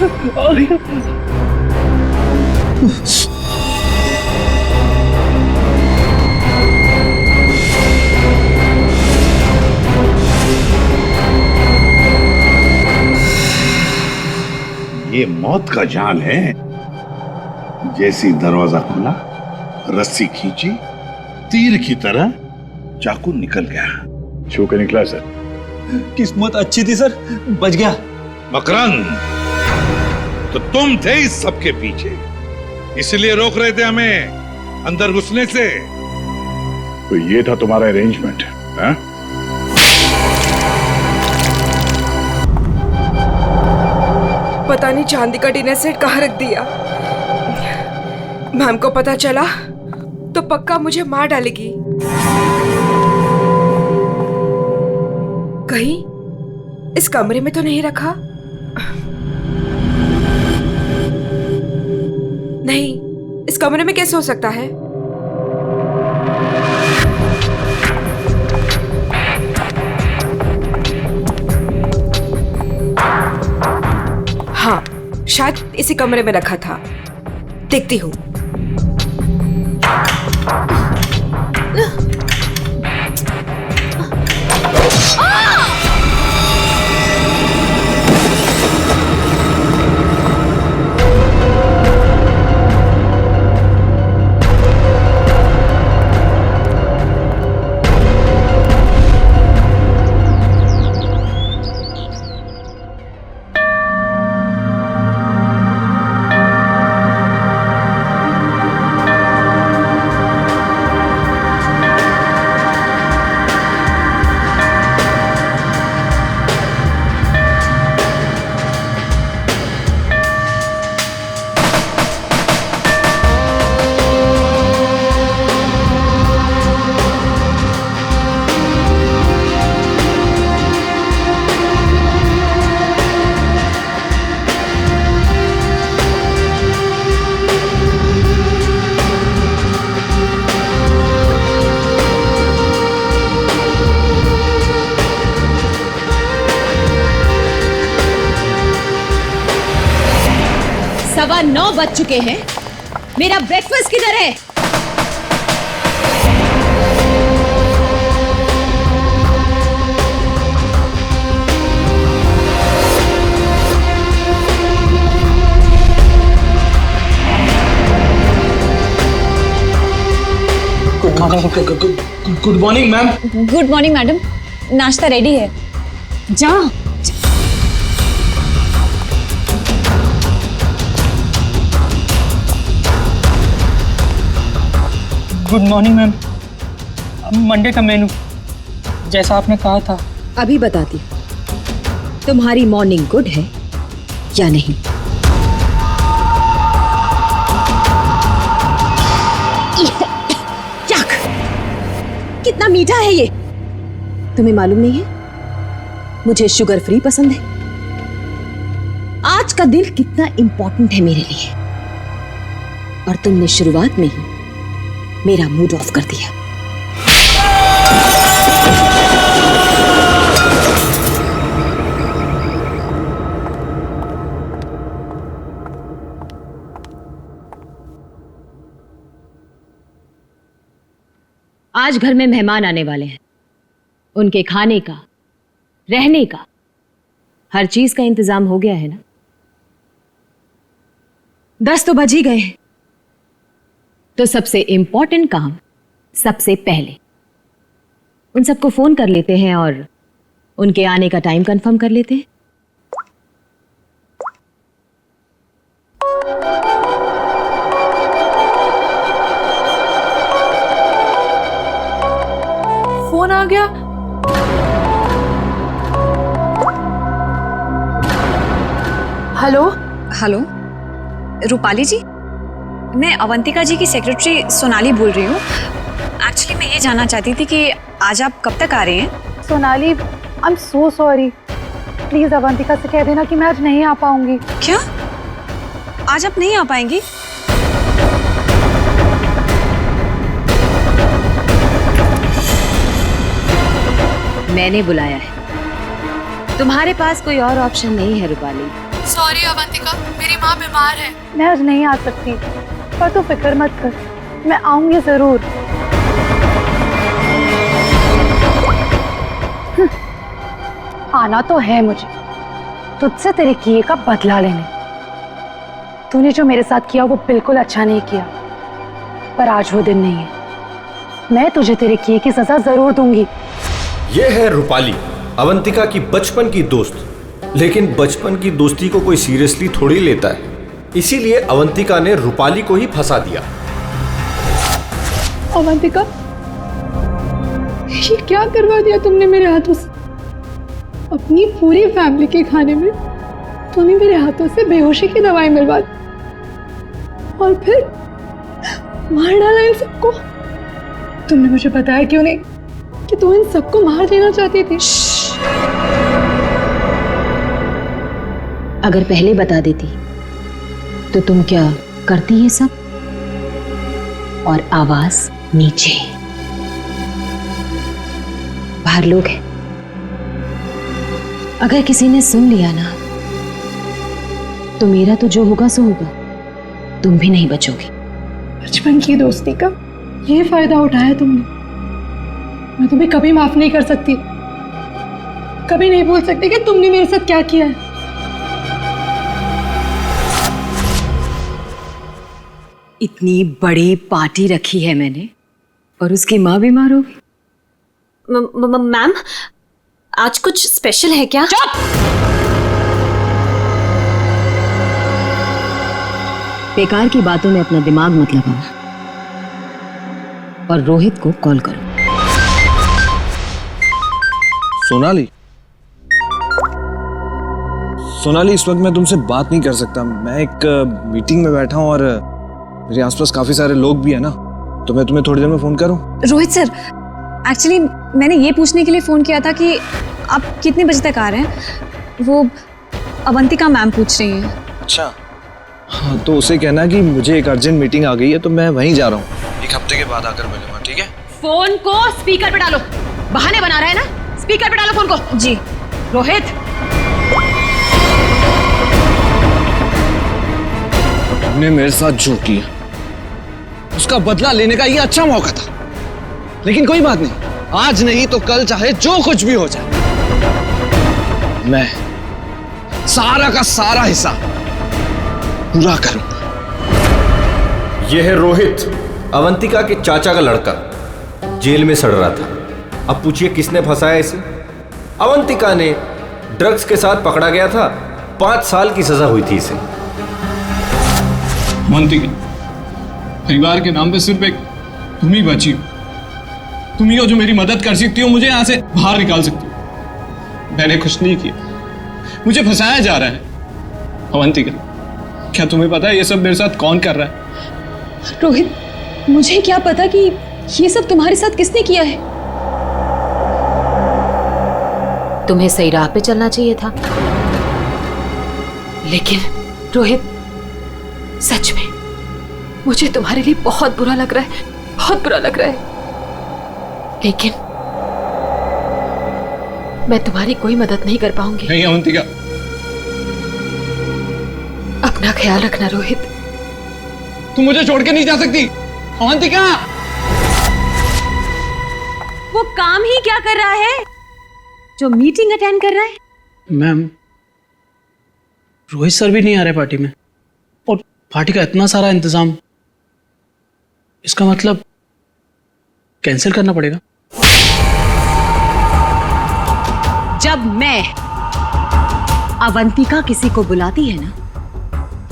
ये मौत का जाल है। जैसी दरवाजा खुला, रस्सी खींची, तीर की तरह चाकू निकल गया। छू के निकला सर। किस्मत अच्छी थी सर, बच गया। मकरंद, तो तुम थे इस सबके पीछे, इसलिए रोक रहे थे हमें अंदर घुसने से। तो ये था तुम्हारा अरेंजमेंट, हाँ? पता नहीं चांदी का डिनर सेट कहाँ रख दिया। मैम को पता चला तो पक्का मुझे मार डालेगी। कहीं इस कमरे में तो नहीं रखा? नहीं, इस कमरे में कैसे हो सकता है? हाँ, शायद इसी कमरे में रखा था। देखती हूँ। सवा 9 बज चुके हैं। मेरा ब्रेकफास्ट किधर है? Good morning ma'am. Good morning madam, नाश्ता रेडी है, जाओ। Good morning ma'am. मंडे का मेनू जैसा आपने कहा था। अभी बताती तुम्हारी मॉर्निंग गुड है या नहीं। याक, कितना मीठा है ये। तुम्हें मालूम नहीं है मुझे शुगर फ्री पसंद है। आज का दिन कितना इंपॉर्टेंट है मेरे लिए, और तुमने शुरुआत में ही मेरा मूड ऑफ कर दिया। आज घर में मेहमान आने वाले हैं। उनके खाने का, रहने का, हर चीज का इंतजाम हो गया है ना? 10 तो बज ही गए हैं। तो सबसे इंपॉर्टेंट काम सबसे पहले उन सबको फोन कर लेते हैं और उनके आने का टाइम कंफर्म कर लेते हैं। फोन आ गया। हेलो हेलो, रूपाली जी, मैं अवंतिका जी की सेक्रेटरी सोनाली बोल रही हूँ। एक्चुअली मैं ये जानना चाहती थी कि आज आप कब तक आ रहे हैं? Sonali, I am so sorry. Please Avantika से कह देना कि मैं आज नहीं आ पाऊंगी। क्या? आज आप नहीं आ पाएंगी? मैंने बुलाया है। तुम्हारे पास कोई और ऑप्शन नहीं है रूपाली। सॉरी अवंतिका, मेरी माँ बीमार है। मैं आज नहीं आ सकती, पर तू फिक्र मत कर, मैं आऊंगी जरूर। आना तो है मुझे, तुझसे तेरे किए का बदला लेने। तूने जो मेरे साथ किया वो बिल्कुल अच्छा नहीं किया, पर आज वो दिन नहीं है। मैं तुझे तेरे किए की सजा जरूर दूंगी। ये है रूपाली, अवंतिका की बचपन की दोस्त। लेकिन बचपन की दोस्ती को कोई सीरियसली थोड़ी लेता है, इसीलिए अवंतिका ने रूपाली को ही फंसा दिया। अवंतिका, ये क्या करवा दिया तुमने मेरे हाथों से? अपनी पूरी फैमिली के खाने में तूने मेरे हाथों से बेहोशी की दवाई मिलवा दी और फिर मार डाला इन सबको। तुमने मुझे बताया क्यों नहीं कि तू इन सबको मार देना चाहती थी? अगर पहले बता देती तो तुम क्या करती ये सब? और आवाज नीचे, बाहर लोग हैं, अगर किसी ने सुन लिया ना तो मेरा तो जो होगा सो होगा, तुम भी नहीं बचोगी। बचपन की दोस्ती का ये फायदा उठाया तुमने। मैं तुम्हें कभी माफ नहीं कर सकती, कभी नहीं भूल सकती कि तुमने मेरे साथ क्या किया है। इतनी बड़ी पार्टी रखी है मैंने और उसकी माँ बीमार हो गई। मैम, आज कुछ स्पेशल है क्या? बेकार की बातों में अपना दिमाग मत लगाओ और रोहित को कॉल करो। सोनाली, इस वक्त मैं तुमसे बात नहीं कर सकता। मैं एक मीटिंग में बैठा हूँ और मेरे आसपास काफी सारे लोग भी हैं ना, तो मैं तुम्हें थोड़ी देर में फोन करूँ? रोहित सर, एक्चुअली मैंने ये पूछने के लिए फोन किया था कि आप कितने बजे तक आ रहे हैं। वो अवंतिका मैम पूछ रही हैं। अच्छा, हाँ तो उसे कहना कि मुझे एक अर्जेंट मीटिंग आ गई है, तो मैं वहीं जा रहा हूँ। एक हफ्ते के बाद आकर मिलूंगा, ठीक है? फोन को स्पीकर पे डालो। बहाने बना रहा है ना, स्पीकर पे डालो फोन को। जी। रोहित, तुमने मेरे साथ जो किया उसका बदला लेने का ये अच्छा मौका था, लेकिन कोई बात नहीं, आज नहीं तो कल चाहे जो कुछ भी हो जाए, मैं सारा का सारा हिस्सा पूरा करूंगा। यह है रोहित, अवंतिका के चाचा का लड़का, जेल में सड़ रहा था। अब पूछिए किसने फंसाया इसे? अवंतिका ने। ड्रग्स के साथ पकड़ा गया था, 5 साल की सजा हुई थी इसे। अवंतिका, परिवार के नाम पे सिर्फ एक तुम ही बची हो। तुम ही हो जो मेरी मदद कर सकती हो, मुझे यहां से बाहर निकाल सकती हो। मैंने कुछ नहीं किया, मुझे फंसाया जा रहा है। अवंतिका, क्या तुम्हें पता है ये सब मेरे साथ कौन कर रहा है? रोहित, मुझे क्या पता कि ये सब तुम्हारे साथ किसने किया है। तुम्हें सही राह पे चलना चाहिए था, लेकिन रोहित, सच में मुझे तुम्हारे लिए बहुत बुरा लग रहा है, बहुत बुरा लग रहा है, लेकिन मैं तुम्हारी कोई मदद नहीं कर पाऊंगी। नहीं अवंतिका, अपना ख्याल रखना रोहित। तुम मुझे छोड़ के नहीं जा सकती। अवंतिका, वो काम ही क्या कर रहा है जो मीटिंग अटेंड कर रहा है? मैम, रोहित सर भी नहीं आ रहे पार्टी में, और पार्टी का इतना सारा इंतजाम, इसका मतलब कैंसिल करना पड़ेगा। जब मैं अवंतिका किसी को बुलाती है ना,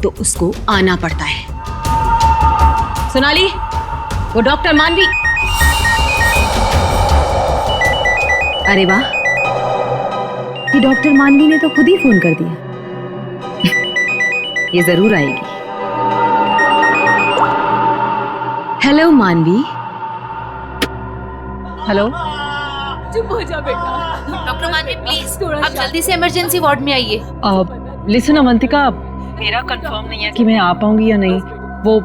तो उसको आना पड़ता है। सोनाली, वो डॉक्टर मानवी। अरे वाह, ये डॉक्टर मानवी ने तो खुद ही फोन कर दिया। ये जरूर आएगी। हेलो मानवी। हेलो। चुप हो जा बेटा। डॉक्टर मानवी प्लीज, आप जल्दी से इमरजेंसी वार्ड में आइए। लिसन अवंतिका, मेरा कंफर्म नहीं है कि मैं आ पाऊंगी या नहीं। वो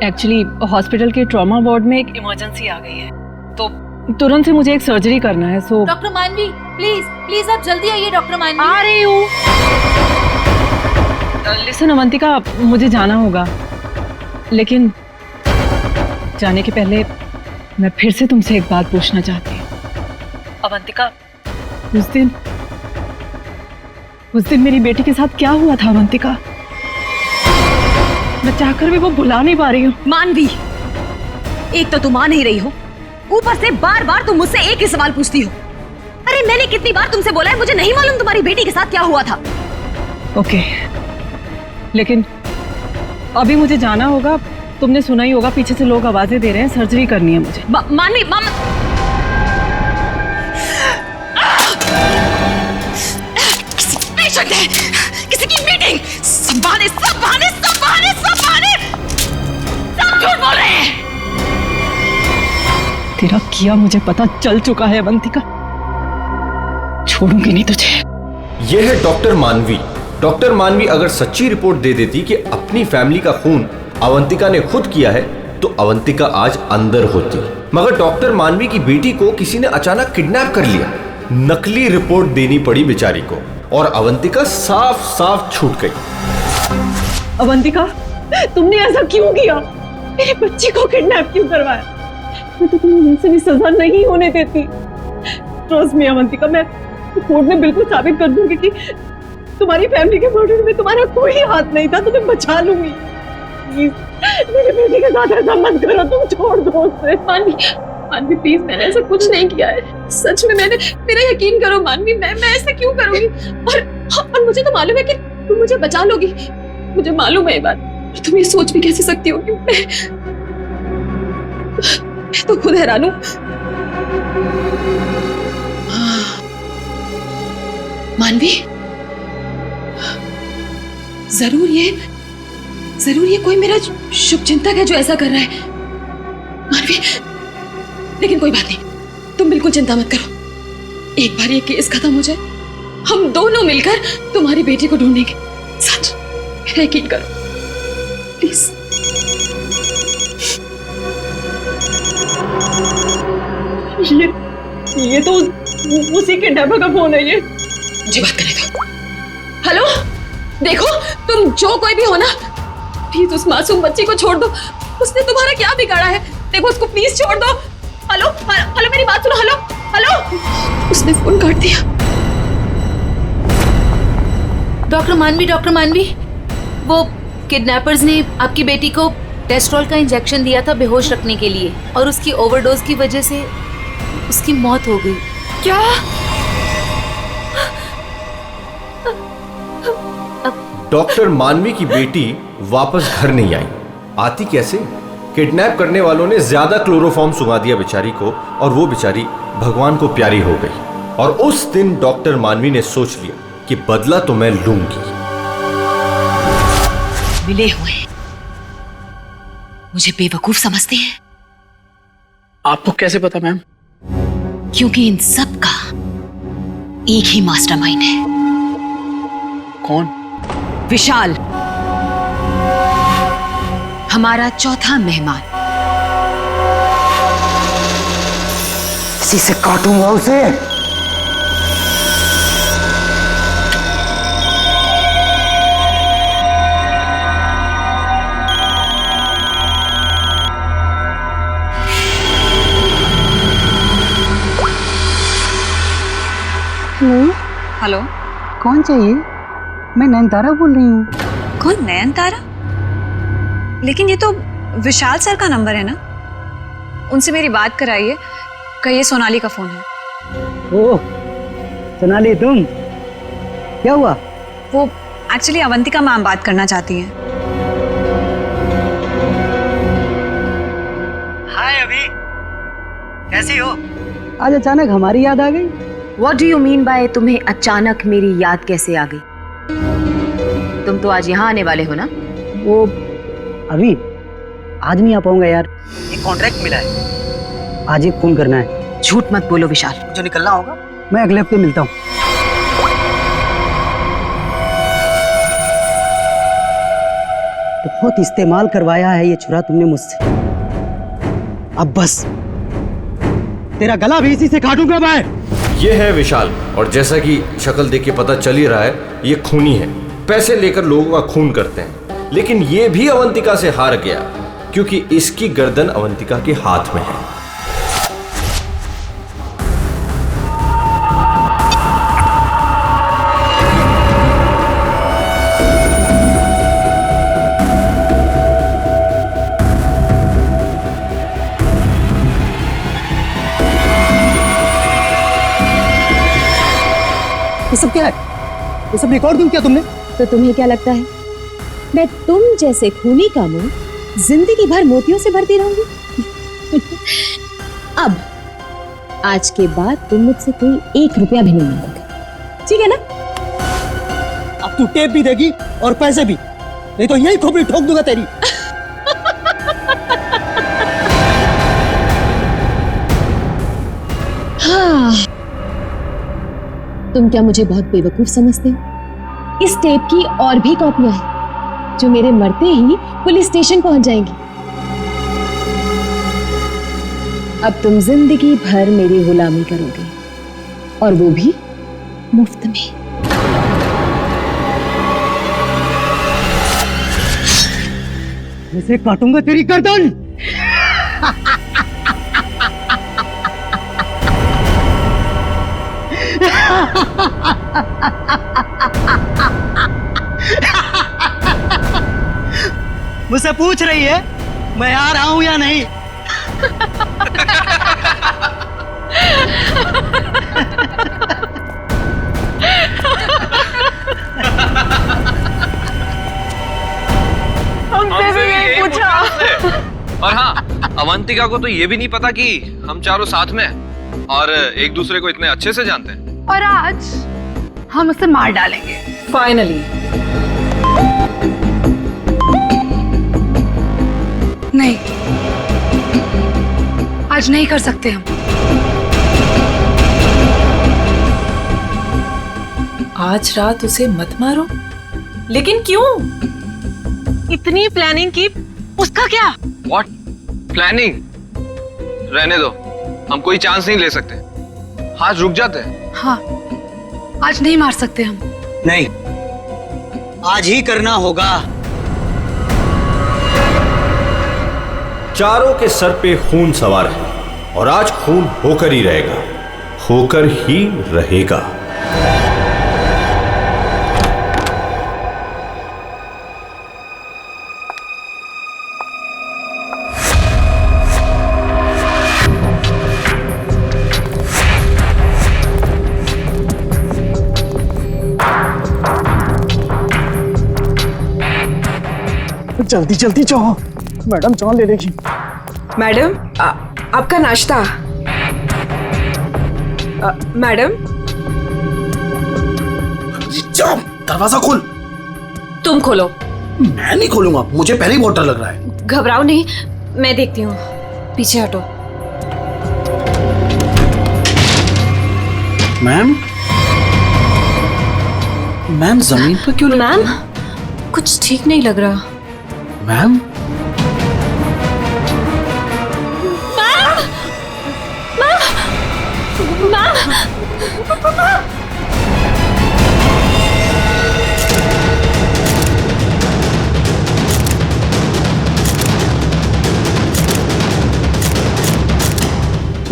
एक्चुअली हॉस्पिटल के ट्रॉमा वार्ड में एक इमरजेंसी आ गई है, तो तुरंत से मुझे एक सर्जरी करना है। सो डॉक्टर मानवी प्लीज प्लीज आप जल्दी आइए। डॉक्टर मानवी, आ रही हूँ। लिसन अवंतिका, मुझे जाना होगा, लेकिन जाने के पहले मैं फिर से तुमसे एक बात पूछना चाहती हूँ। अवंतिका, उस दिन मेरी बेटी के साथ क्या हुआ था अवंतिका? मैं चाहकर भी वो भुला नहीं पा रही हूँ। मानवी, एक तो तुम मान नहीं रही हो, ऊपर से बार बार तुम मुझसे एक ही सवाल पूछती हो। अरे मैंने कितनी बार तुमसे बोला है मुझे नहीं मालूम तुम्हारी बेटी के साथ क्या हुआ था। ओके, लेकिन अभी मुझे जाना होगा। तुमने सुना ही होगा, पीछे से लोग आवाजें दे रहे हैं, सर्जरी करनी है मुझे। मानवी, किसी पेशेंट है, किसी की मीटिंग, सब बहाने सब झूठ बोल रहे हैं। तेरा किया मुझे पता चल चुका है अवंतिका, छोड़ूंगी नहीं तुझे। यह है डॉक्टर मानवी। डॉक्टर मानवी अगर सच्ची रिपोर्ट दे देती कि अपनी फैमिली का खून अवंतिका ने खुद किया है तो अवंतिका आज अंदर होती, मगर डॉक्टर मानवी की बेटी को किसी ने अचानक किडनैप कर लिया। नकली रिपोर्ट देनी पड़ी बेचारी को और अवंतिका साफ साफ छूट गई। अवंतिका, तुमने ऐसा क्यों किया? मेरे बच्ची को किडनैप क्यों करवाया? मैं तो तुम्हें इनसे भी सजा नहीं होने देती। ट्रस्ट मी अवंतिका, मैं कोर्ट में बिल्कुल साबित कर दूंगी कि तुम्हारी फैमिली के मर्डर में तुम्हारा कोई हाथ नहीं था। तुम्हें बचा लूंगी। प्लीज मेरे बेटी के साथ ऐसा मत करो, तुम छोड़ दो उसे। मानवी प्लीज, मैंने ऐसा कुछ नहीं किया है, सच में। मेरा यकीन करो मानवी, मैं ऐसा क्यों करूंगी? और मुझे तो मालूम है कि तुम मुझे बचा लोगी, मुझे मालूम है ये बात। तुम ये सोच भी कैसे सकती हो कि मैं तो खुद हैरान हूं। मानवी, जरूर ये कोई मेरा शुभचिंतक है जो ऐसा कर रहा है। मानवी, लेकिन कोई बात नहीं, तुम बिल्कुल चिंता मत करो। एक बार ये केस खत्म हो जाए, हम दोनों मिलकर तुम्हारी बेटी को ढूंढेंगे। सच, मेरा यकीन करो प्लीज। ये तो उसी किडनैपर का फोन है। ये मुझे बात करने दो। हेलो, देखो तुम जो कोई भी हो ना, प्लीज उस मासूम बच्ची को छोड़ दो। उसने तुम्हारा क्या बिगाड़ा है? देखो उसको प्लीज छोड़ दो। हेलो हेलो, मेरी बात सुनो। हेलो हेलो, उसने फोन काट दिया। डॉक्टर मानवी, वो किडनैपर्स ने आपकी बेटी को टेस्ट्रॉल का इंजेक्शन दिया था बेहोश रखने के लिए, और उसकी ओवरडोज की वजह से उसकी मौत हो गई। क्या? डॉक्टर मानवी की बेटी वापस घर नहीं आई। आती कैसे? किडनैप करने वालों ने ज्यादा क्लोरोफॉर्म सुंघा दिया बेचारी को, और वो बेचारी भगवान को प्यारी हो गई। और उस दिन डॉक्टर मानवी ने सोच लिया कि बदला तो मैं लूंगी। मिले हुए मुझे बेवकूफ समझते हैं। आपको कैसे पता मैम? क्योंकि इन सब का एक ही मास्टरमाइंड है। कौन? विशाल, हमारा चौथा मेहमान। इसी से काटूंगा उसे। हेलो, कौन चाहिए? मैं नयनतारा बोल रही हूँ। कौन? नयनतारा? लेकिन ये तो विशाल सर का नंबर है ना, उनसे मेरी बात कराइए। कहिए सोनाली का फोन है। ओह सोनाली, तुम? क्या हुआ? वो एक्चुअली अवंतिका मैम बात करना चाहती हैं। हाय अभी, कैसी हो? आज अचानक हमारी याद आ गई। What do you mean by तुम्हें अचानक मेरी याद कैसे आ गई? तुम तो आज यहाँ आने वाले हो ना? वो अभी आज नहीं आ पाऊंगा यार, एक कॉन्ट्रैक्ट मिला है, आज एक फोन करना है। झूठ मत बोलो विशाल। जो निकलना होगा मैं अगले हफ्ते मिलता हूँ। बहुत इस्तेमाल करवाया है ये छुरा तुमने मुझसे, अब बस तेरा गला भी इसी से काटूंगा मैं। ये है विशाल, और जैसा कि शक्ल देख के पता चल ही रहा है ये खूनी है। पैसे लेकर लोगों का खून करते हैं, लेकिन ये भी अवंतिका से हार गया क्योंकि इसकी गर्दन अवंतिका के हाथ में है। ये सब क्या है? ये सब रिकॉर्ड क्यों किया तुमने? तो तुम्हें क्या लगता है मैं तुम जैसे खूनी का मुंह जिंदगी भर मोतियों से भरती रहूंगी? अब आज के बाद तुम मुझसे कोई 1 रुपया भी नहीं मांगोगे, ठीक है ना? अब तू टेप भी देगी और पैसे भी, नहीं तो यही खोपड़ी ठोक दूंगा तेरी। हाँ, तुम क्या मुझे बहुत बेवकूफ समझते हो? इस टेप की और भी कॉपियां हैं जो मेरे मरते ही पुलिस स्टेशन पहुंच जाएंगी। अब तुम जिंदगी भर मेरी गुलामी करोगे, और वो भी मुफ्त में। इसे काटूंगा तेरी गर्दन। मुझसे पूछ रही है मैं आ रहा हूं या नहीं? हमसे भी यही पूछा। और हाँ, अवंतिका को तो ये भी नहीं पता कि हम चारों साथ में हैं और एक दूसरे को इतने अच्छे से जानते हैं। और आज हम उसे मार डालेंगे फाइनली। नहीं, आज नहीं कर सकते हम। आज रात उसे मत मारो। लेकिन क्यों? इतनी प्लानिंग की, उसका क्या? What? प्लानिंग? रहने दो, हम कोई चांस नहीं ले सकते। हाथ रुक जाते हैं। हाँ, आज नहीं मार सकते हम। नहीं, आज ही करना होगा। चारों के सर पे खून सवार है और आज खून होकर ही रहेगा, होकर ही रहेगा। जल्दी जल्दी जाओ, मैडम जान ले लेगी। मैडम, आपका नाश्ता। मैडम, जाओ, दरवाजा खोल। तुम खोलो। मैं नहीं खोलूंगा, मुझे पहले ही बहुत डर लग रहा है। घबराओ नहीं, मैं देखती हूँ। पीछे हटो। मैम, मैम जमीन पर क्यों? मैम, कुछ ठीक नहीं लग रहा। मैम,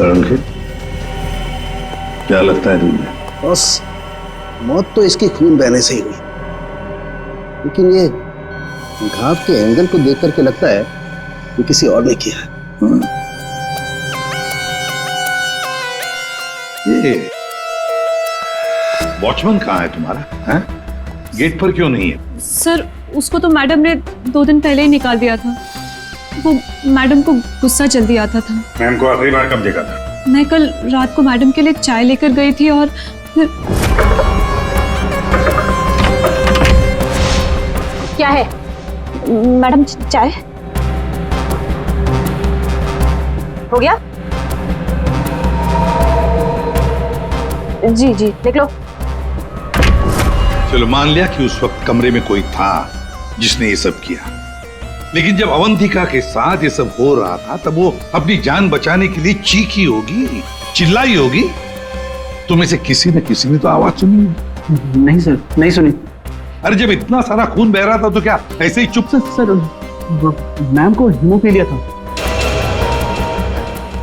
अंकित, क्या लगता है तुम्हें? बस मौत तो इसकी खून बहने से ही हुई, लेकिन ये घाव के एंगल को देख करके लगता है कि किसी और ने किया है। ये वॉचमैन कहाँ है तुम्हारा? हैं? गेट पर क्यों नहीं है? सर, उसको तो मैडम ने 2 दिन पहले ही निकाल दिया था। वो मैडम को गुस्सा जल्दी आता था। मैम को आखिरी बार कब देखा था? मैं कल रात को मैडम के लिए चाय लेकर गई थी और फिर... क्या है मैडम? चाय हो गया? जी जी, देख लो। चलो मान लिया कि उस वक्त कमरे में कोई था जिसने ये सब किया, लेकिन जब अवंतिका के साथ ये सब हो रहा था तब वो अपनी जान बचाने के लिए चीखी होगी, चिल्लाई होगी। तुम्हें से किसी न किसी ने तो आवाज सुनी। नहीं सर, नहीं सुनी। अरे जब इतना सारा खून बह रहा था तो क्या ऐसे ही चुप से? सर मैम को हीमोफीलिया था।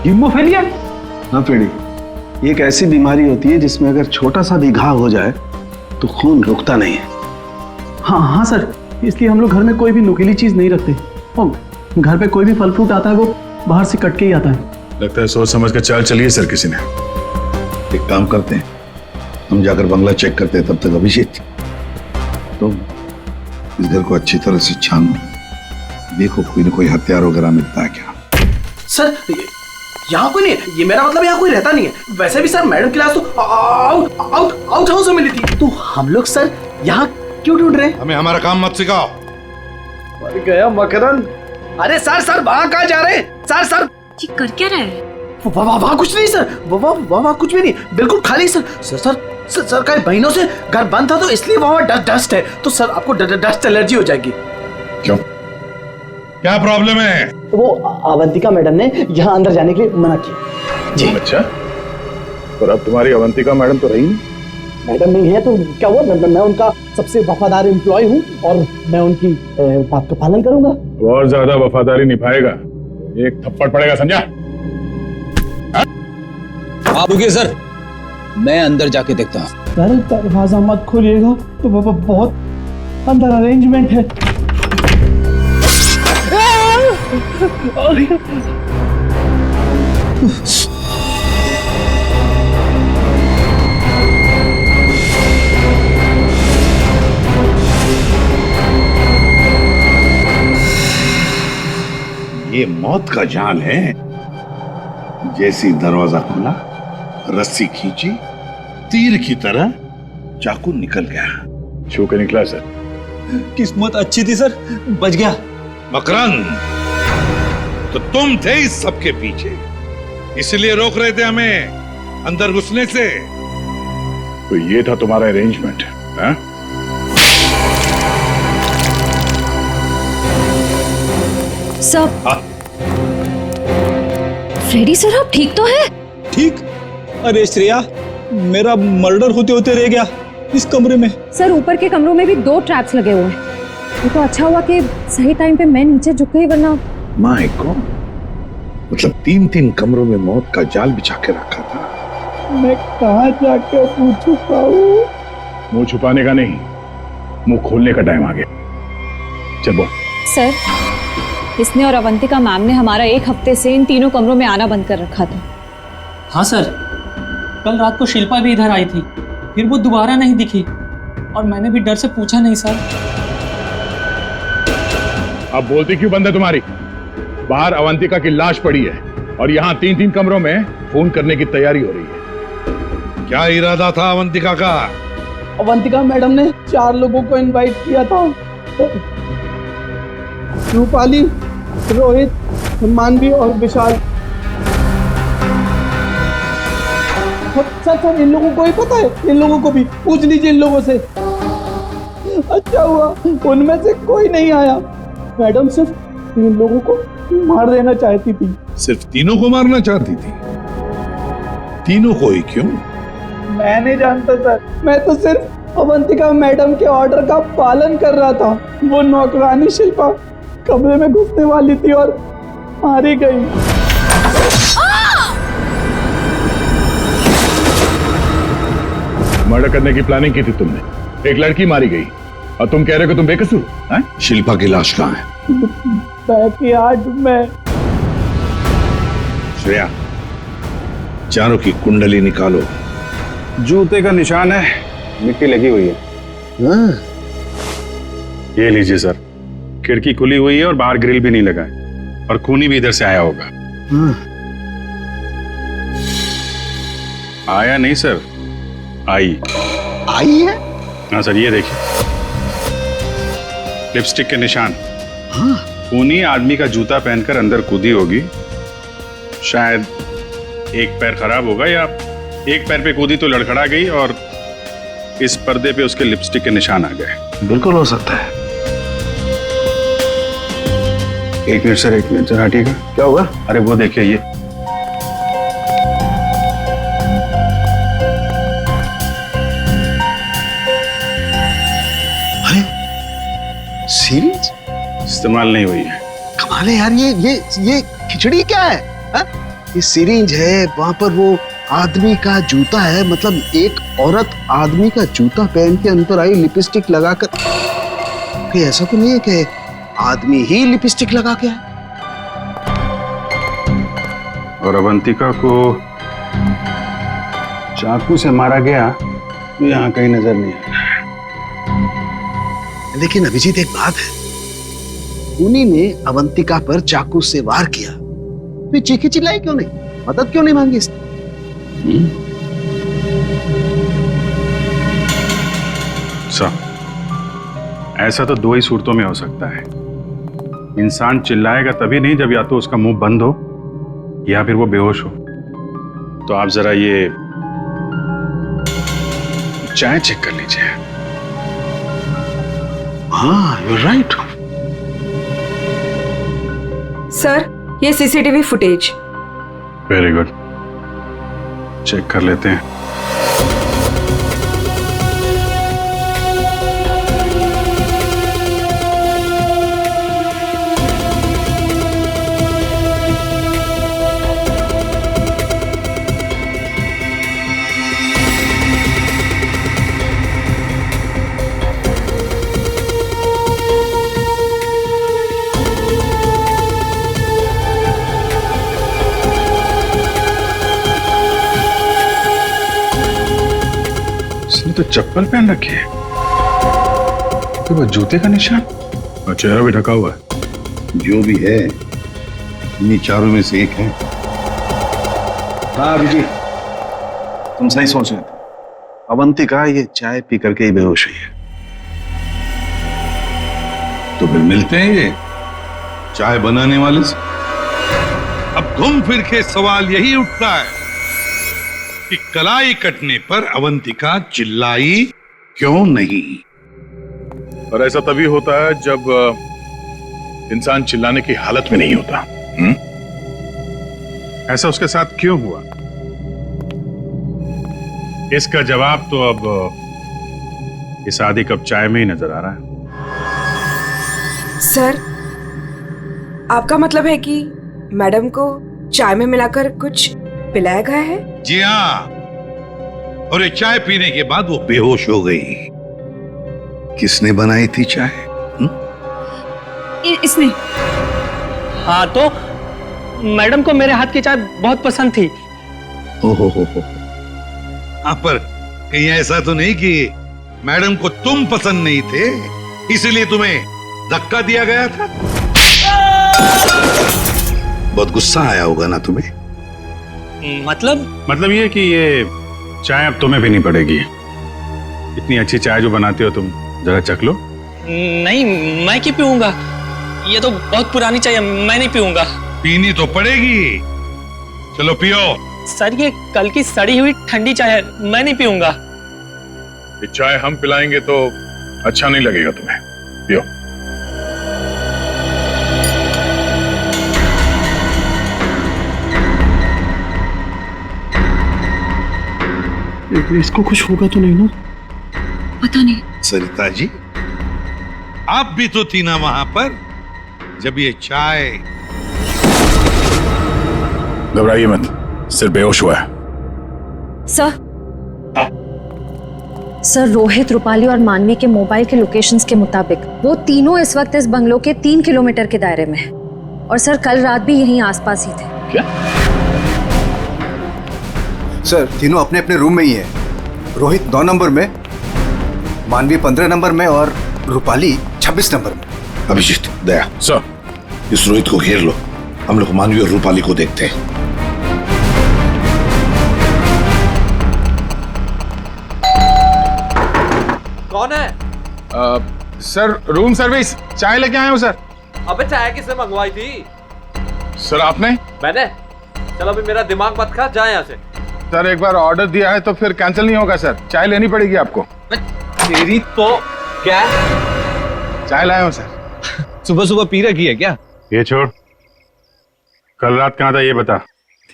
हीमोफीलिया? हाँ पेड़ी, ये एक ऐसी बीमारी होती है जिसमें अगर छोटा सा भी घाव हो जाए तो खून रुकता नहीं है। हाँ सर, इसलिए हम लोग घर में कोई भी नुकीली चीज नहीं रखते और घर पे कोई भी फल फ्रूट आता है वो बाहर से कट के ही आता है। लगता है सोच समझ कर चाल चलिए सर किसी ने। एक काम करते हैं, हम जाकर बंगला चेक करते हैं, तब तक अभिषेक तो इस घर को अच्छी तरह से छानो, देखो कोई ना कोई हथियार वगैरह मिलता है क्या। सर यहाँ कोई नहीं है, ये मेरा मतलब यहाँ कोई रहता नहीं है। वैसे भी सर मैडम क्लास तो आउट हाउस में मिली थी, तो हम लोग सर यहाँ क्यों ढूंढ रहे हैं? हमें हमारा काम मत सिखाओ। मर गया मकरंद। अरे सर वहाँ कहाँ जा रहे हैं? सर ये कर क्या रहे हैं? वहाँ कुछ नहीं सर, वहाँ कुछ भी नहीं, बिल्कुल खाली सर का महीनों से घर बंद था तो इसलिए वहाँ डस्ट है, तो सर आपको डस्ट एलर्जी हो जाएगी। क्यों, क्या प्रॉब्लम है? वो अवंतिका मैडम ने यहाँ अंदर जाने के लिए मना किया जी। अच्छा, और अब तुम्हारी अवंतिका मैडम तो रही नहीं? मैडम नहीं है तो क्या हुआ, मैं उनका सबसे वफादार एम्प्लॉय हूँ और मैं उनकी बात का पालन करूंगा। और ज्यादा वफादारी निभाएगा एक थप्पड़ पड़ेगा, समझा? आप रुकिए सर, मैं अंदर जाके देखता हूँ। सर दरवाजा मत खोलिएगा, तो बहुत अंदर अरेंजमेंट है। ये मौत का जाल है। जैसी दरवाजा खुला, रस्सी खींची, तीर की तरह चाकू निकल गया। छू के निकला सर। किस्मत अच्छी थी सर, बच गया। मकरंद, तो तुम थे इस सब के पीछे, इसलिए रोक रहे थे हमें अंदर घुसने से। तो ये था तुम्हारा अरेंजमेंट, हाँ? सब फ्रेडी सर, आप ठीक तो है? ठीक? अरे श्रेया, मेरा मर्डर होते होते रह गया इस कमरे में। सर ऊपर के कमरों में भी 2 ट्रैप्स लगे हुए हैं। ये तो अच्छा हुआ कि सही टाइम पे मैं नीचे झुक गई, वरना माय गॉड, मतलब 3 कमरों में मौत का जाल बिछा के रखा था। मैं कहाँ जाके मुंह छुपाऊं? मुंह छुपाने का नहीं, मुंह खोलने का टाइम आ गया। चल बोल। सर, इसने और अवंतिका मैम ने हमारा 1 हफ्ते से इन तीनों कमरों में आना बंद कर रखा था। हाँ सर, कल रात को शिल्पा भी इधर आई थी, फिर वो दोबारा नहीं दिखी और मैंने भी डर से पूछा नहीं सर। अब बोलती क्यों बंद है तुम्हारी? बाहर अवंतिका की लाश पड़ी है और यहाँ 3 कमरों में फोन करने की तैयारी हो रही है। क्या इरादा था अवंतिका का? अवंतिका मैडम ने 4 लोगों को इनवाइट किया था, रूपाली, रोहित, मानवी और विशाल। सर इन लोगों को ही पता है, इन लोगों को भी पूछ लीजिए इन लोगों से। अच्छा हुआ उनमें से कोई नहीं आया। मैडम सिर्फ 3 लोगों को मार देना चाहती थी। सिर्फ 3 को मारना चाहती थी? 3 को ही क्यों? मैं नहीं जानता सर, मैं तो सिर्फ अवंतिका मैडम के ऑर्डर का पालन कर रहा था। वो नौकरानी शिल्पा कमरे में घुसने वाली थी और मारी गई। मर्डर करने की प्लानिंग की थी तुमने, एक लड़की मारी गई और तुम कह रहे हो कि तुम बेकसूर हैं? शिल्पा की लाश कहाँ है? बैकयार्ड में। श्रेया, चारों की कुंडली निकालो। जूते का निशान है, मिट्टी लगी हुई है। हाँ। ये लीजिए सर, खिड़की खुली हुई है और बाहर ग्रिल भी नहीं लगा है और खूनी भी इधर से आया होगा। हाँ। आया नहीं सर, आई है? हाँ सर, ये देखिए लिपस्टिक के निशान। हाँ। खूनी आदमी का जूता पहनकर अंदर कूदी होगी। शायद एक पैर खराब होगा या एक पैर पे कूदी तो लड़खड़ा गई और इस पर्दे पे उसके लिपस्टिक के निशान आ गए। बिल्कुल हो सकता है। एक मिनट सर, एक मिनट सर, हटिएगा। क्या हुआ? अरे वो देखिए, ये अरे सीरीज इस्तेमाल नहीं हुई है। कमाल है यार, ये खिचड़ी क्या है हा? ये सिरिंज है, वहां पर वो आदमी का जूता है, मतलब एक औरत आदमी का जूता पहन के अंदर आई लिपस्टिक लगाकर। कहीं ऐसा तो नहीं है कि आदमी ही लिपस्टिक लगा के आए? और अवंतिका को चाकू से मारा गया तो यहाँ कहीं नजर नहीं आया। लेकिन अभिजीत एक बात है, उन्हीं ने अवंतिका पर चाकू से वार किया, फिर चीखी चिल्लाई क्यों नहीं, मदद क्यों नहीं मांगी इसने? ऐसा तो दो ही सूरतों में हो सकता है। इंसान चिल्लाएगा तभी नहीं जब या तो उसका मुंह बंद हो या फिर वो बेहोश हो। तो आप जरा ये चाय चेक कर लीजिए। हाँ, यू राइट। सर, ये CCTV footage. Very good, check कर लेते हैं। इसने तो चप्पल पहन रखी है, तो वो जूते का निशान और चेहरा भी ढका हुआ है। जो भी है इन्हीं चारों में से एक है। हाँ अभिजीत, तुम सही सोच रहे थे। अवंतिका ये चाय पी करके ही बेहोश हुई है। तो फिर मिलते हैं ये चाय बनाने वाले से। अब घूम फिर के सवाल यही उठता है कि कलाई कटने पर अवंतिका चिल्लाई क्यों नहीं? और ऐसा तभी होता है जब इंसान चिल्लाने की हालत में नहीं होता। ऐसा उसके साथ क्यों हुआ, इसका जवाब तो अब इस आधी कप चाय में ही नजर आ रहा है। सर, आपका मतलब है कि मैडम को चाय में मिलाकर कुछ पिलाया गया है? जी हाँ, और ये चाय पीने के बाद वो बेहोश हो गई। किसने बनाई थी चाय? इसने। हाँ, तो मैडम को मेरे हाथ की चाय बहुत पसंद थी। हो। हाँ, पर कहीं ऐसा तो नहीं कि मैडम को तुम पसंद नहीं थे इसलिए तुम्हें धक्का दिया गया था? बहुत गुस्सा आया होगा ना तुम्हें? मतलब ये कि ये चाय अब तुम्हें पीनी पड़ेगी। इतनी अच्छी चाय जो बनाते हो तुम, जरा चख लो। नहीं, मैं क्यों पीऊंगा? ये तो बहुत पुरानी चाय है, मैं नहीं पीऊंगा। पीनी तो पड़ेगी, चलो पियो। सर, ये कल की सड़ी हुई ठंडी चाय है, मैं नहीं पीऊंगा। ये चाय हम पिलाएंगे तो अच्छा नहीं लगेगा तुम्हें, पियो। इसको कुछ होगा तो नहीं ना? पता नहीं। सरिता जी, आप भी तो थी ना वहां पर जब ये चाय। घबराइए मत, सिर्फ बेहोश हुआ है। सर, रोहित, रूपाली और मानवी के मोबाइल के लोकेशंस के मुताबिक वो तीनों इस वक्त इस बंगलो के 3 किलोमीटर के दायरे में हैं। और सर, कल रात भी यहीं आसपास ही थे। क्या? सर, तीनों अपने अपने रूम में ही है। रोहित 9 नंबर में, मानवी 15 नंबर में और रूपाली 26 नंबर में। अभिजीत, दया सर, इस रोहित को घेर लो, हम लोग मानवी और रूपाली को देखते हैं। कौन है? सर, रूम सर्विस, चाय लेके आए हो सर। अबे चाय किसने मंगवाई थी? सर, आपने? मैंने। चलो अभी मेरा दिमाग मत खा, जाए यहाँ से। सर, एक बार ऑर्डर दिया है तो फिर कैंसिल नहीं होगा सर, चाय लेनी पड़ेगी आपको। तेरी तो क्या? चाय लाया हूँ सर। सुबह सुबह पी रखी है क्या? ये छोड़, कल रात कहाँ था ये बता।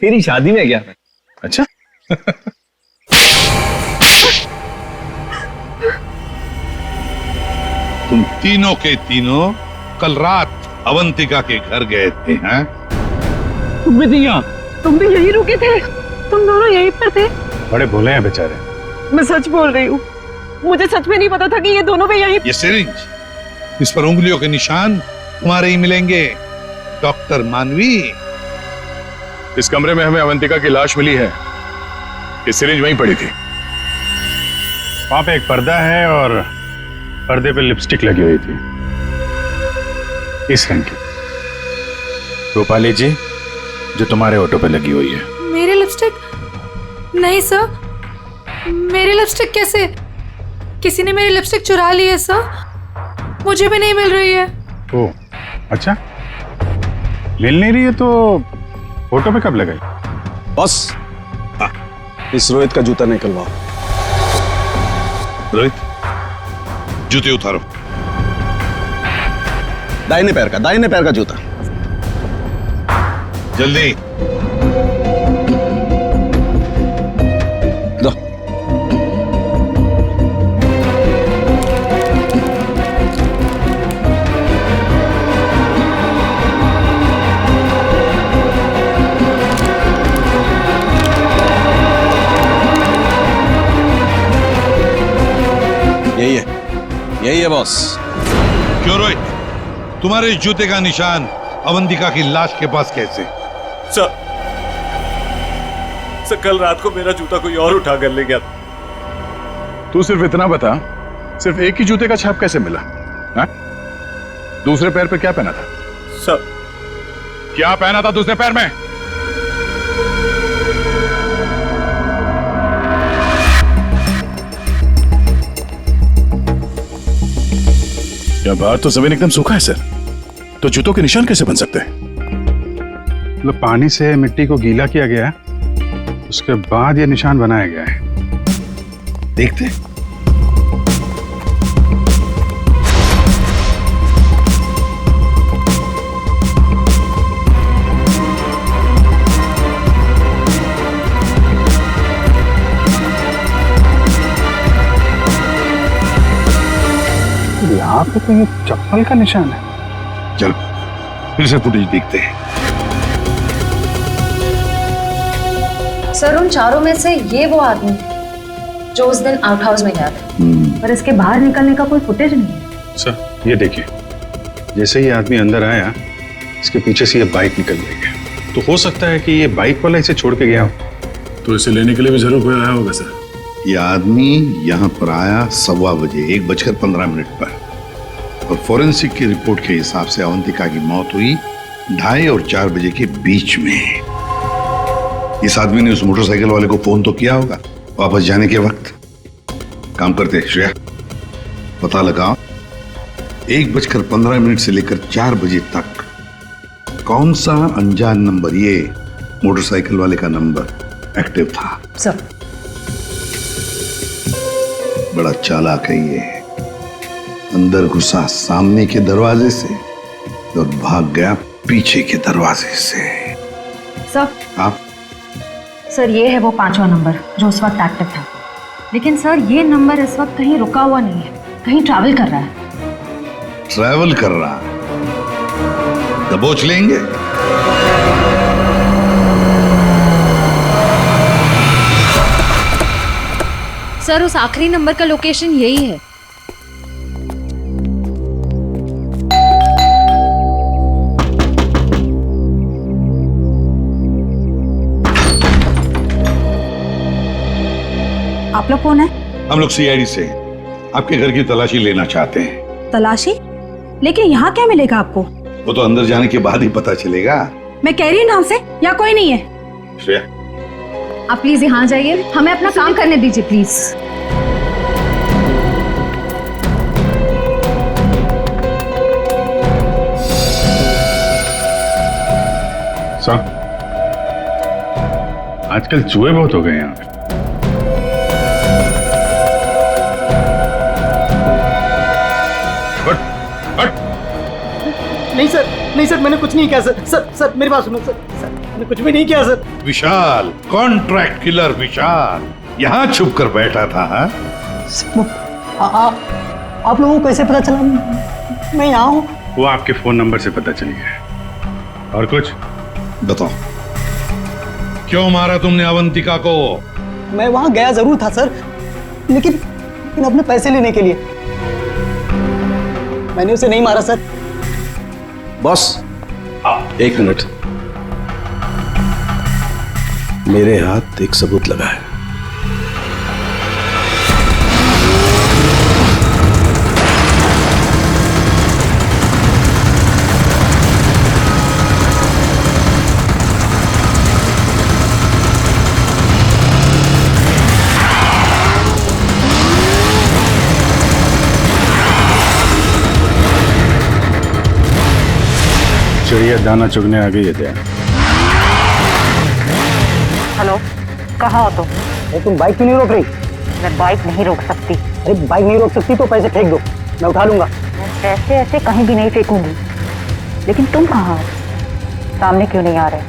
तेरी शादी में गया था। अच्छा। तुम तीनों के तीनों कल रात अवंतिका के घर गए थे, हैं? तुम भी यही रुके थे? तुम दोनों यहीं पर थे? बड़े भोले हैं बेचारे। मैं सच बोल रही हूँ, मुझे सच में नहीं पता था कि ये दोनों भी यहीं। ये सिरिंज, इस पर उंगलियों के निशान तुम्हारे ही मिलेंगे, डॉक्टर मानवी। इस कमरे में हमें अवंतिका की लाश मिली है, ये सिरिंज वहीं पड़ी थी। वहां पे एक पर्दा है और पर्दे पे लिपस्टिक लगी हुई थी, इस रंग की। रूपाली जी, जो तुम्हारे ऑटो पे लगी हुई है। मेरी लिपस्टिक? नहीं सर, मेरी लिपस्टिक कैसे? किसी ने मेरी लिपस्टिक चुरा ली है सर, मुझे भी नहीं मिल रही है। ओह, अच्छा, मिल नहीं रही है तो फोटो पे कब लगाई? बॉस, इस रोहित का जूता निकलवाओ। रोहित, जूते उतारो। दाहिने पैर का जूता। जल्दी। दो। यही है बॉस। क्यों रोहित, तुम्हारे इस जूते का निशान अवंतिका की लाश के पास कैसे? सर, कल रात को मेरा जूता कोई और उठा कर ले गया। तू सिर्फ इतना बता, सिर्फ एक ही जूते का छाप कैसे मिला? हा? दूसरे पैर पे क्या पहना था? सर, क्या पहना था दूसरे पैर में? क्या बात, तो जमीन एकदम सूखा है सर, तो जूतों के निशान कैसे बन सकते हैं? मतलब पानी से मिट्टी को गीला किया गया है, उसके बाद ये निशान बनाया गया है। देखते यहाँ पे तो ये चप्पल का निशान है। चलो फिर से फुटेज देखते हैं। सर, उन चारों में से ये वो आदमी है जो उस दिन आउट हाउस में गया था, पर इसके बाहर निकलने का कोई फुटेज नहीं है। सर, ये देखिए, जैसे ही आदमी अंदर आया, इसके पीछे से ये बाइक निकल गई। तो हो सकता है कि ये बाइक वाला इसे छोड़ के गया हो, तो इसे लेने के लिए भी जरूर कोई आया होगा सर। ये आदमी यहाँ पर आया 1:15 बजे, 1:15 पर, और फोरेंसिक की रिपोर्ट के हिसाब से अवंतिका की मौत हुई 2:30 और 4 बजे के बीच में। इस आदमी ने उस मोटरसाइकिल वाले को फोन तो किया होगा वापस जाने के वक्त। काम करते श्रेया, पता लगाओ 1:15 से लेकर 4 बजे तक कौन सा अनजान नंबर, ये मोटरसाइकिल वाले का नंबर एक्टिव था। सर, बड़ा चालाक है ये, अंदर घुसा सामने के दरवाजे से और भाग गया पीछे के दरवाजे से। सर, आप? सर, ये है वो 5वां नंबर जो उस वक्त एक्टिव था, लेकिन सर ये नंबर इस वक्त कहीं रुका हुआ नहीं है, कहीं ट्रैवल कर रहा है। ट्रैवल कर रहा है? दबोच लेंगे। सर, उस आखिरी नंबर का लोकेशन यही है। आप लोग कौन है? हम लोग सीआईडी से आपके घर की तलाशी लेना चाहते हैं। तलाशी? लेकिन यहाँ क्या मिलेगा आपको? वो तो अंदर जाने के बाद ही पता चलेगा। मैं कह रही हूँ ना आपसे, यहाँ कोई नहीं है। श्रेया, आप प्लीज यहाँ जाइए, हमें अपना काम करने दीजिए प्लीज। साहब, आजकल चूहे बहुत हो गए यहाँ पे। नहीं सर, मैंने कुछ नहीं किया सर। सर मेरी बात सुनो सर, मैंने कुछ भी नहीं किया सर। विशाल, कॉन्ट्रैक्ट किलर विशाल, यहाँ छुप कर बैठा था। आप लोगों को कैसे पता चला मैं यहाँ हूँ? वो आपके फोन नंबर से पता चली है। और कुछ बताओ, क्यों मारा तुमने अवंतिका को? मैं वहां गया जरूर था सर, लेकिन अपने पैसे लेने के लिए। मैंने उसे नहीं मारा सर। बॉस, एक मिनट। मेरे हाथ एक सबूत लगा है। चिड़िया दाना चुगने आ गई है क्या? हेलो, कहाँ हो तुम? अरे तुम बाइक क्यों नहीं रोक रही? मैं बाइक नहीं रोक सकती। अरे बाइक नहीं रोक सकती तो पैसे फेंक दो, मैं उठा लूंगा। मैं पैसे ऐसे कहीं भी नहीं फेंकूंगी। लेकिन तुम कहाँ हो? सामने क्यों नहीं आ रहे?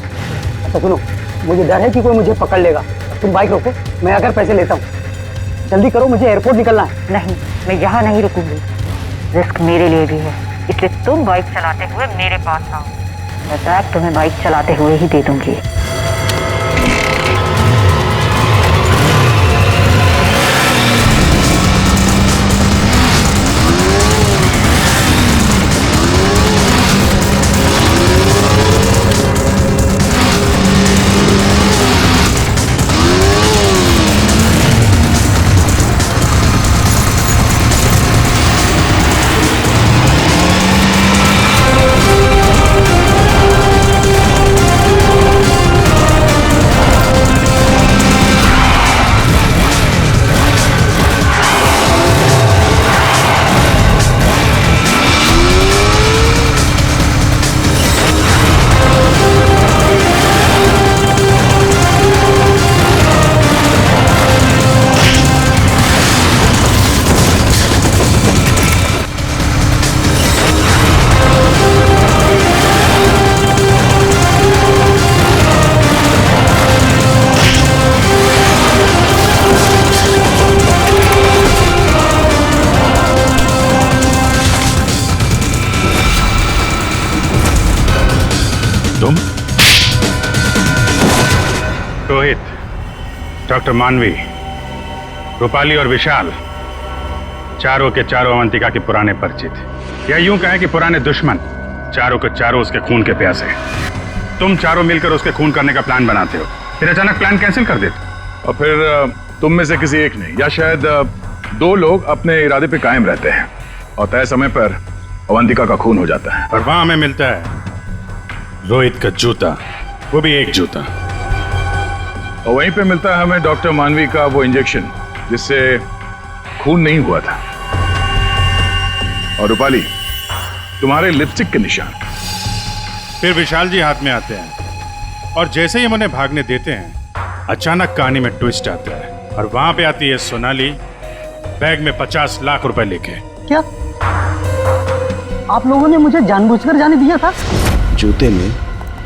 अच्छा सुनो, मुझे डर है कि कोई मुझे पकड़ लेगा। तुम बाइक रोको, मैं आकर पैसे लेता हूँ। जल्दी करो, मुझे एयरपोर्ट निकलना है। नहीं, मैं यहाँ नहीं रुकूंगी। रिस्क मेरे लिए भी है, इसलिए तुम बाइक चलाते हुए मेरे पास आओ। मैं बैग तुम्हें बाइक चलाते हुए ही दे दूंगी। रोहित, डॉक्टर मानवी, रूपाली और विशाल, चारों के चारों अवंतिका के पुराने परिचित, या यूं कहें कि पुराने दुश्मन। चारों के चारों उसके खून के प्यासे। तुम चारों मिलकर उसके खून करने का प्लान बनाते हो, फिर अचानक प्लान कैंसिल कर देते। और फिर तुम में से किसी एक ने या शायद दो लोग अपने इरादे पे कायम रहते हैं और तय समय पर अवंतिका का खून हो जाता है। और वहां हमें मिलता है रोहित का जूता, वो भी एक जूता। और वहीं पे मिलता है हमें डॉक्टर मानवी का वो इंजेक्शन जिससे खून नहीं हुआ था। और रूपाली, तुम्हारे लिपस्टिक के निशान। फिर विशाल जी हाथ में आते हैं और जैसे ही हम उन्हें भागने देते हैं, अचानक कहानी में ट्विस्ट आता है और वहां पे आती है सोनाली, बैग में 50 लाख रुपए लेके। क्या आप लोगों ने मुझे जानबूझकर जाने दिया था? जूते में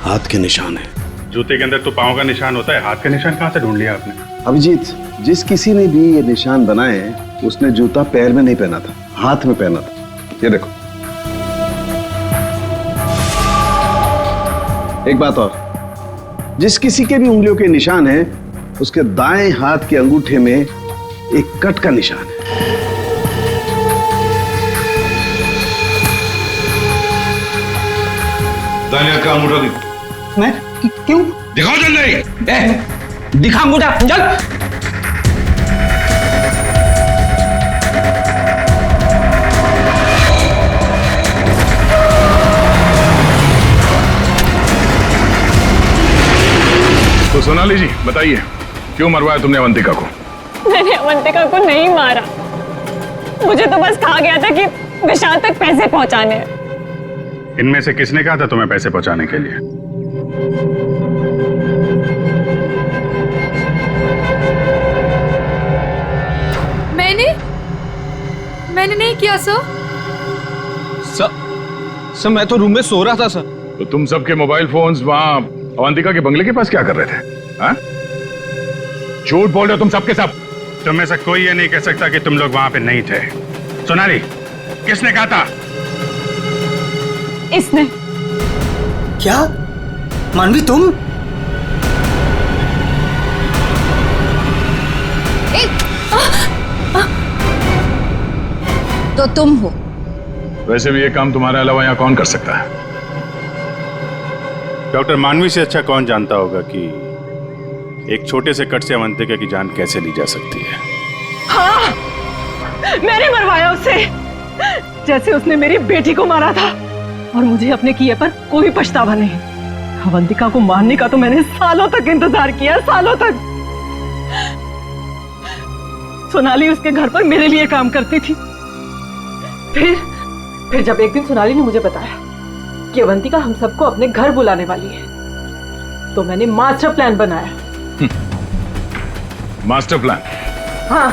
हाथ के निशान है। जूते के अंदर तो पांव का निशान होता है, हाथ का निशान कहां से ढूंढ लिया आपने? अभिजीत, जिस किसी ने भी ये निशान बनाए उसने जूता पैर में नहीं पहना था, हाथ में पहना था। ये देखो। एक बात और, जिस किसी के भी उंगलियों के निशान है उसके दाएं हाथ के अंगूठे में एक कट का निशान है। दाएं हाथ का अंगूठा दिखा। मैं क्यों? दिखाओ जल्दी। दिखा अंगूठा, चल। तो सोनाली जी बताइए, क्यों मरवाया तुमने अवंतिका को? मैंने अवंतिका को नहीं मारा, मुझे तो बस कहा गया था कि विशाल तक पैसे पहुंचाने हैं। इनमें से किसने कहा था तुम्हें पैसे पहुंचाने के लिए? मैंने नहीं किया सर। सर मैं तो रूम में सो रहा था सर। तो तुम सबके मोबाइल फोन्स वहां अवंतिका के बंगले के पास क्या कर रहे थे? हाँ? झूठ बोल रहे हो तुम सबके सब। तुम में से कोई ये नहीं कह सकता कि तुम लोग वहां पे नहीं थे। सोनाली, किसने कहा था? इसने। क्या मानवी तुम? तो तुम हो। वैसे भी ये काम तुम्हारे अलावा यहाँ कौन कर सकता है? डॉक्टर मानवी से अच्छा कौन जानता होगा कि एक छोटे से कट से अवंतिका की जान कैसे ली जा सकती है। हाँ, मैंने मरवाया उसे, जैसे उसने मेरी बेटी को मारा था, और मुझे अपने किए पर कोई पछतावा नहीं। अवंतिका को मारने का तो मैंने सालों तक इंतजार किया, सालों तक। सोनाली उसके घर पर मेरे लिए काम करती थी। फिर जब एक दिन सोनाली ने मुझे बताया कि अवंतिका हम सबको अपने घर बुलाने वाली है, तो मैंने मास्टर प्लान बनाया। Master plan? हाँ,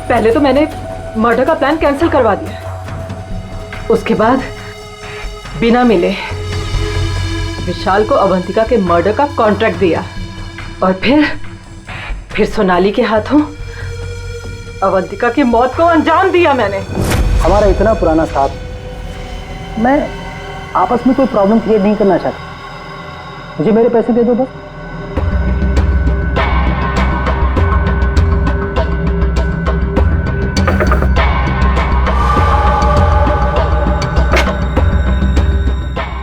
पहले तो मैंने मर्डर का प्लान कैंसिल करवा दिया। उसके बाद बिना मिले विशाल को अवंतिका के मर्डर का कॉन्ट्रैक्ट दिया, और फिर सोनाली के हाथों अवंतिका की मौत को अंजाम दिया मैंने। हमारा इतना पुराना साथ, मैं आपस में कोई प्रॉब्लम क्रिएट नहीं करना चाहता। मुझे मेरे पैसे दे दो बस।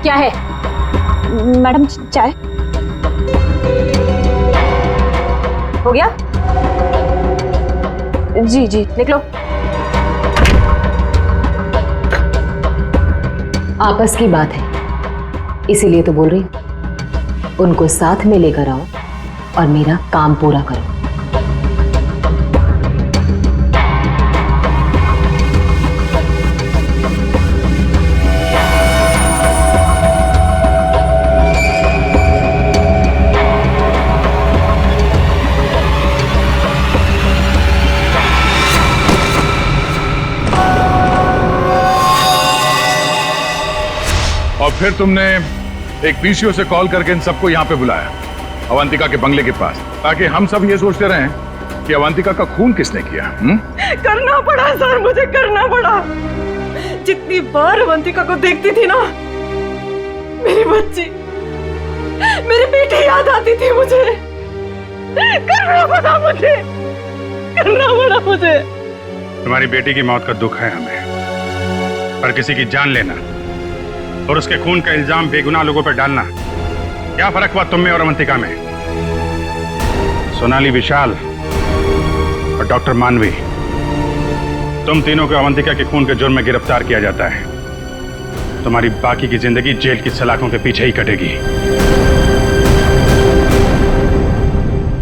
क्या है मैडम? चाय हो गया? जी जी, निकलो। आपस की बात है, इसीलिए तो बोल रही हूं। उनको साथ में लेकर आओ और मेरा काम पूरा करो। और फिर तुमने एक पीसीओ से कॉल करके इन सबको यहाँ पे बुलाया, अवंतिका के बंगले के पास, ताकि हम सब ये सोचते रहें कि अवंतिका का खून किसने किया। करना पड़ा सर, मुझे करना पड़ा। जितनी बार अवंतिका को देखती थी ना, मेरी बच्ची, मेरी बेटी याद आती थी मुझे। करना पड़ा मुझे, करना पड़ा मुझे। तुम्हारी बेटी की मौत का दुख है हमें, पर किसी की जान लेना और उसके खून का इल्जाम बेगुनाह लोगों पर डालना, क्या फर्क हुआ तुम में और अवंतिका में? सोनाली, विशाल और डॉक्टर मानवी, तुम तीनों को अवंतिका के खून के जुर्म में गिरफ्तार किया जाता है। तुम्हारी बाकी की जिंदगी जेल की सलाखों के पीछे ही कटेगी।